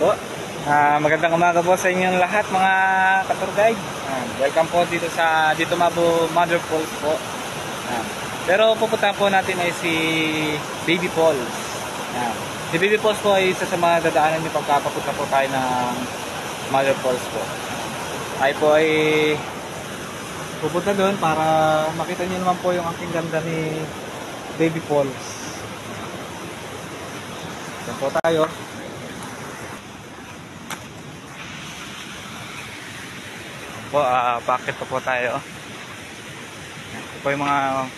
Po. Magandang umaga po sa inyong lahat mga ka-tour guide. Welcome po dito sa Mabo Mother Falls po. Pero pupuntahan po natin ay si Baby Falls. Si Baby Falls po ay isa sa mga dadaanan niyo pagkapapunta po tayo ng Mother Falls po. Ay po ay pupunta doon para makita niyo naman po yung aking ganda ni Baby Falls. Doon po tayo. Po, packet po tayo. Ito po yung mga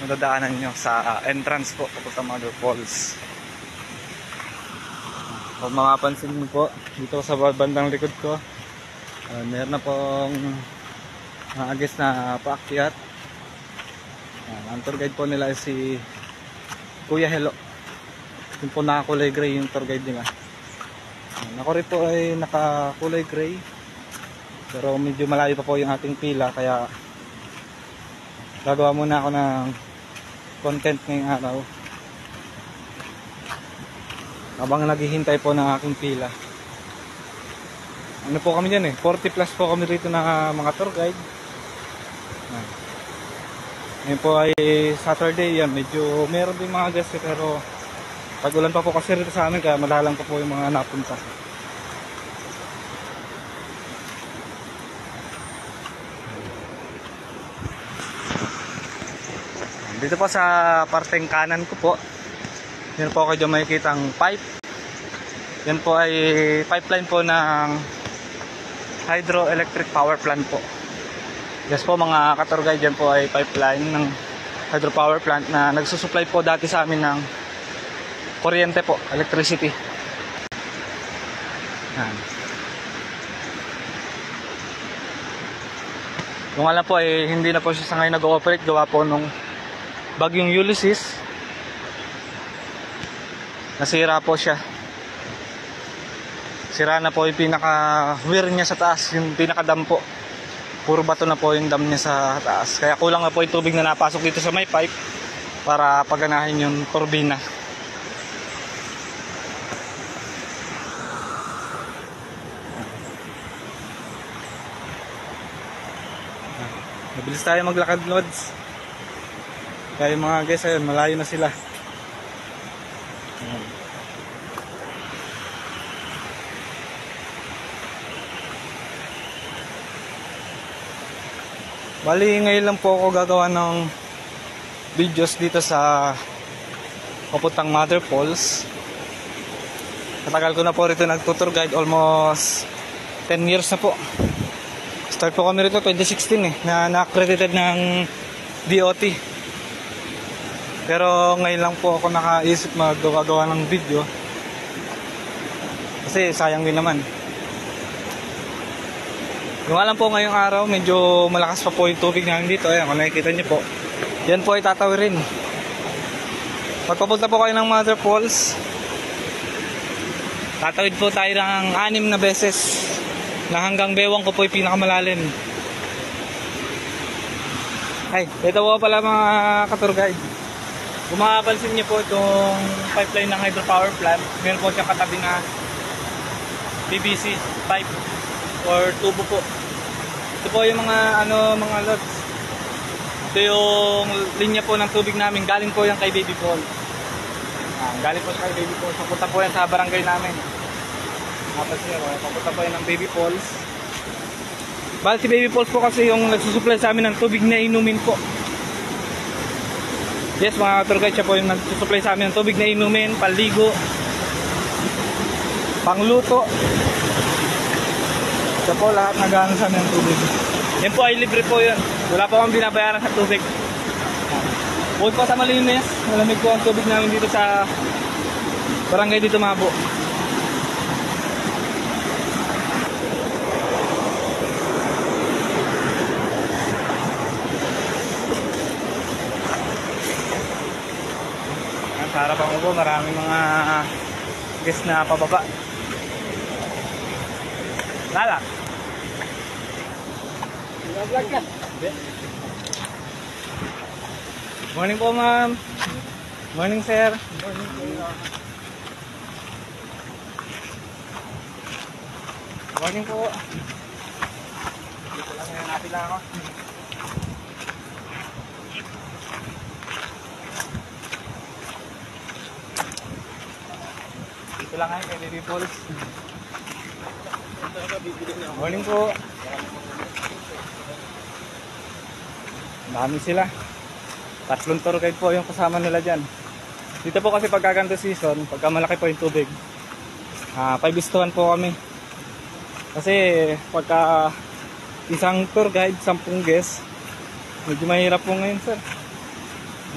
nadadaanan nyo sa entrance po papunta Mother Falls. Kung mapapansin nyo po dito sa bandang likod ko, meron na pong agis na paakyat. Ang tour guide po nila ay si Kuya Hello. Yung po nakakulay gray yung tour guide nila. Ako rin po ay nakakulay gray, pero medyo malayo pa po yung ating pila, kaya gagawa muna ako ng content ngayong araw habang naghihintay po ng aking pila. Ano po kami dyan 40 plus po kami rito na mga tour guide. Ngayon po ay Saturday yan, medyo meron din mga guests pero pag-ulan pa po kasi rito sa amin, kaya malalang pa po yung mga napunta. Dito po sa parteng kanan ko po, yan po kayo makikita ang pipe. Yan po ay pipeline po ng hydroelectric power plant po. Yes po mga ka-tour guide, yan po ay pipeline ng hydropower plant na nagsusupply po dati sa amin ng kuryente po, electricity. Yan. Kung alam po ay hindi na po siya sa ngayon nag-ooperate, gawa po nung bagyong Ulysses. Nasira po siya. Sira na po yung pinaka-weir niya sa taas, yung pinaka-dam po. Puro bato na po yung dam niya sa taas. Kaya kulang na po yung tubig na napasok dito sa may pipe para paganahin yung turbina. Mabilis tayo maglakad, Lods. Kaya yung mga guys, ayun, malayo na sila. Bali, ngayon lang po ako gagawa ng videos dito sa papuntang Mother Falls. Katagal ko na po rito nag-tour guide, almost 10 years na po. Start po kami rito 2016 na na-accredited ng DOT. Pero ngayon lang po ako nakaisip maggawa ng video, kasi sayang din naman. Yung alam po ngayong araw, medyo malakas pa po yung tubig namin dito. Ayan, kung nakikita nyo po, yan po ay tatawirin. Pagpapunta po kayo ng Mother Falls, tatawid po tayo ng 6 na beses, na hanggang bewang ko po yung pinakamalalim. Ay, ito po pala mga ka-tour guide. Kung makapansin niyo po itong pipeline ng hydropower plant, meron po siyang katabi na PVC pipe or tubo po. Ito po yung mga mga lods. Ito yung linya po ng tubig namin, galing po yan kay Baby Falls. Galing po kay Baby Falls. Papunta po yan sa barangay namin. Napansin niyo, papunta po yan ng Baby Falls. Bali si Baby Falls po kasi yung nagsusupply sa amin ng tubig na inumin po. Yes, mga tour guide, siya po yung nagsusupply sa amin ng tubig na inumin, paligo, pangluto. Siya po lahat nag-ano sa amin ng tubig. Yan po ay libre po yun. Wala po akong binabayaran sa tubig. Bukod po sa malinis, malamig po ang tubig namin dito sa barangay dito Mabo. Sa harapan ko po, maraming mga guests na pababa. Lala. Morning po, ma'am. Morning, sir. Morning po. Morning po. Dito lang ngayon natin lang ako. Dito lang ngayon kay Baby Falls. Morning po. Dami sila. 3 tour guide po yung kasama nila dyan. Dito po kasi pagkaganto season, pagka malaki po yung tubig, 5:1 po kami. Kasi pagka isang tour guide, 10 guests, medyo mahirap po ngayon sir.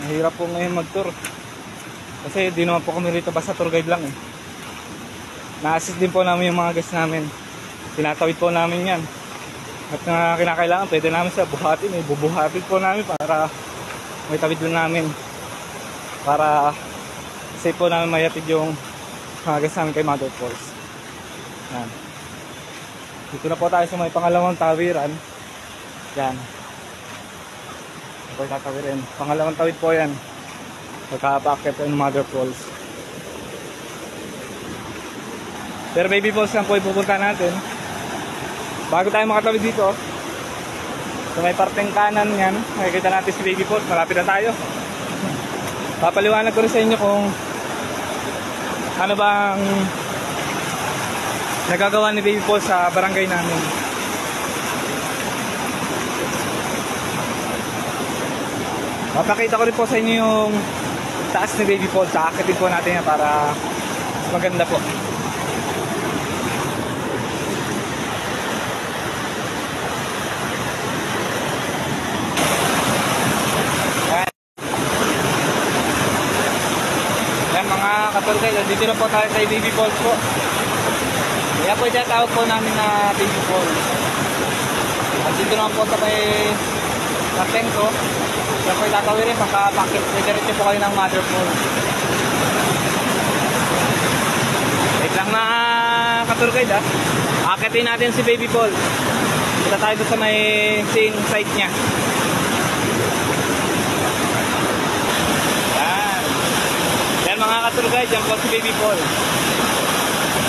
Mahirap po ngayon mag-tour. Kasi di naman po kami rito basta tour guide lang eh. Na-assist din po namin yung mga guests namin. Tinatawid po namin yan. At kinakailangan, pwede namin sa buhatin eh. Bubuhatin po namin para may tawid din namin. Para safe po namin mayatid yung mga guests namin kay Mother Falls. Yan. Dito na po tayo sa may pangalawang tawiran. Yan. Ito po tatawirin. Pangalawang tawid po yan. Pagka-packet po yung Mother Falls. Pero Baby Falls lang po ipupunta natin. Bago tayo makatawid dito, sa may parteng kanan yan, makikita natin si Baby Falls. Malapit na tayo. Papaliwanag ko rin sa inyo kung ano bang nagagawa ni Baby Falls sa barangay namin. Papakita ko rin po sa inyo yung taas ni Baby Falls. Aakitin po natin yan para maganda po. Katurgay, dito na po tayo kay Baby Falls po. Kaya po yung tawag po namin na Baby Falls. At dito naman po sa may Katengko. Kaya po yung tatawirin, makapakit. Diretso po kayo ng Mother Falls. Wait lang na Katurgay ha. Akitin natin si Baby Falls. Dito tayo sa may seeing site niya. Mga ka-tour guide, yan po si Baby Falls.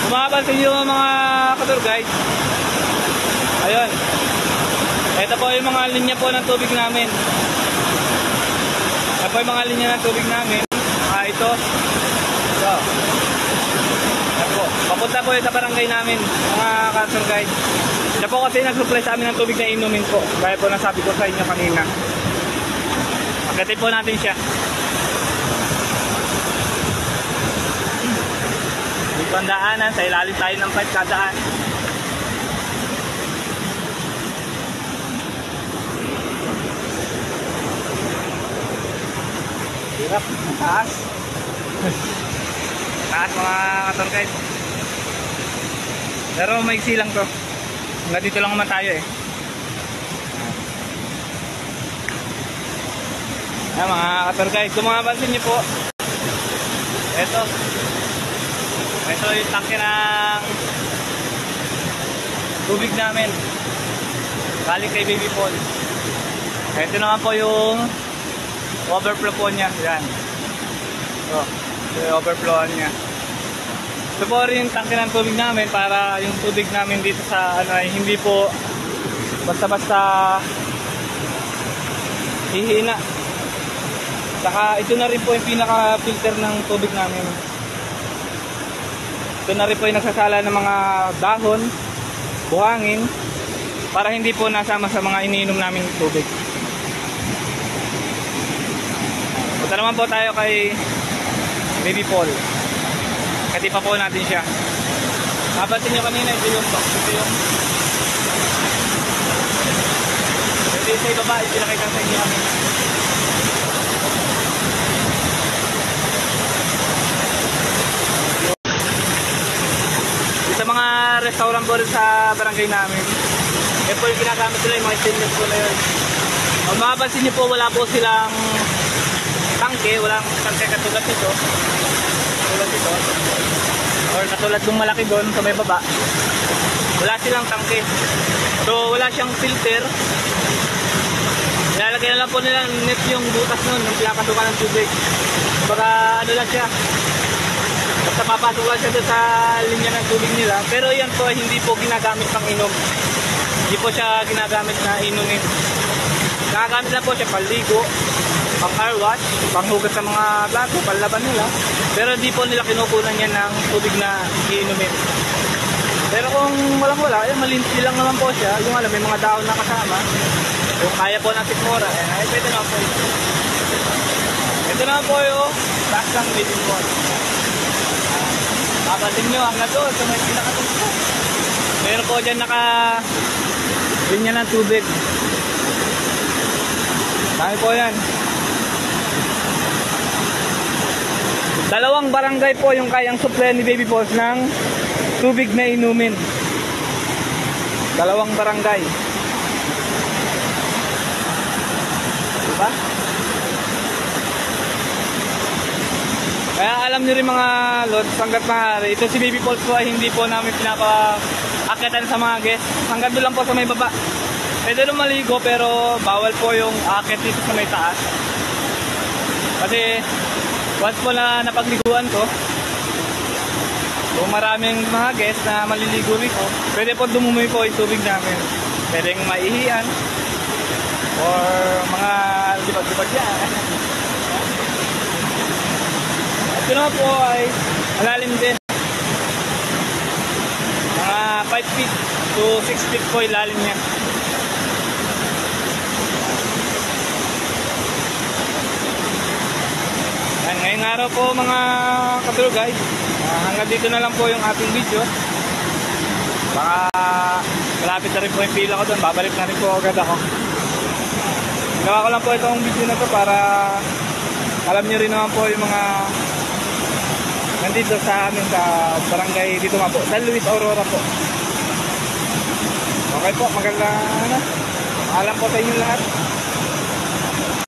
Kumapansin nyo mga ka-tour guide. Ayun. Ito po yung mga linya po ng tubig namin. Ito po yung mga linya ng tubig namin. Ito. Ito. Ito po. Papunta po yung sa barangay namin, mga ka-tour guide. Ito po kasi nag-supply sa amin ng tubig na inumin po. Gaya po nasabi ko sa inyo kanina. Akitin po natin siya. Dito ang daanan, sa ilalim tayo ng pipe kadaan. Hirap, taas. Taas mga ka-tour guide. Pero maiksi lang to. Hanggang dito lang naman tayo eh. Ayan mga ka-tour guide, kung mga pansin nyo po, ito yung tangke ng tubig namin galing kay Baby Falls. Ito naman po yung overflow po niya. Yan. Ito yung overflow niya. Ito po rin yung tangke ng tubig namin para yung tubig namin dito sa hindi po basta-basta hihina. Saka ito na rin po yung pinaka-filter ng tubig namin. Ito na rin po yung nagsasala ng mga dahon, buhangin, para hindi po nasama sa mga iniinom namin tubig. Punta naman po tayo kay Baby Falls. Kati pa po natin siya. Napansin nyo kanina, ito yung sa ibaba, pinakita sa inyo kanina. Sa mga restaurant po sa barangay namin, yan po yung ginagamit nila, yung mga stainless po na yun. Kung makapansin nyo po, wala po silang tangke, walang tangke katulad nito. Katulad nito. Or katulad ng malaki doon sa may baba. Wala silang tangke. So wala siyang filter. Nilalagay na lang po nila net yung butas nun, yung pinapasukan ng tubig. Baka ano lang siya, Basta papasok lang siya doon sa linya ng tubig nila. Pero yan po hindi po ginagamit pang inom. Hindi po siya ginagamit na inumin. Ginagamit lang po siya panligo, pang car wash, panghugas sa mga plato, panlaban nila. Pero hindi po nila kinukunan yan ng tubig na iinumin. Pero kung walang-wala, malinti lang naman po siya. Yung alam, may mga daon na kasama. Kung kaya po ng tikmura, ay pwede naman po ito. Ito naman po yung taas ng baby pond. Kapasin nyo hanggang doon sa may pinakatutok. Meron po dyan linya ng tubig. Dami po yan. Dalawang barangay po yung kayang supply ni Baby Falls ng tubig na inumin. Dalawang barangay. Diba? Kaya alam nyo rin mga lods, hanggat maaari, ito si Baby Falls po ay hindi po namin pinapa-akitan sa mga guests. Hanggang doon lang po sa may baba. Pwede rin maligo pero bawal po yung akit dito sa may taas. Kasi once po na napagliguan ko, kung maraming mga guests na maliligo rito, pwede po dumumi po yung tubig namin. Pwedeng maihian or mga libag-libag yan. Ito naman po ay malalim din. Mga 5 feet to 6 feet po yung lalim niya. And ngayong araw po mga ka-tour guide, hanggang dito na lang po yung ating video. Baka malapit na rin po yung pila ko doon, babalik na rin po agad ako. Ginawa ko lang po itong video na to para alam nyo rin naman po yung mga nandito sa amin sa barangay dito nga po, San Luis Aurora po. Okay po, magandang alam po sa inyo lahat.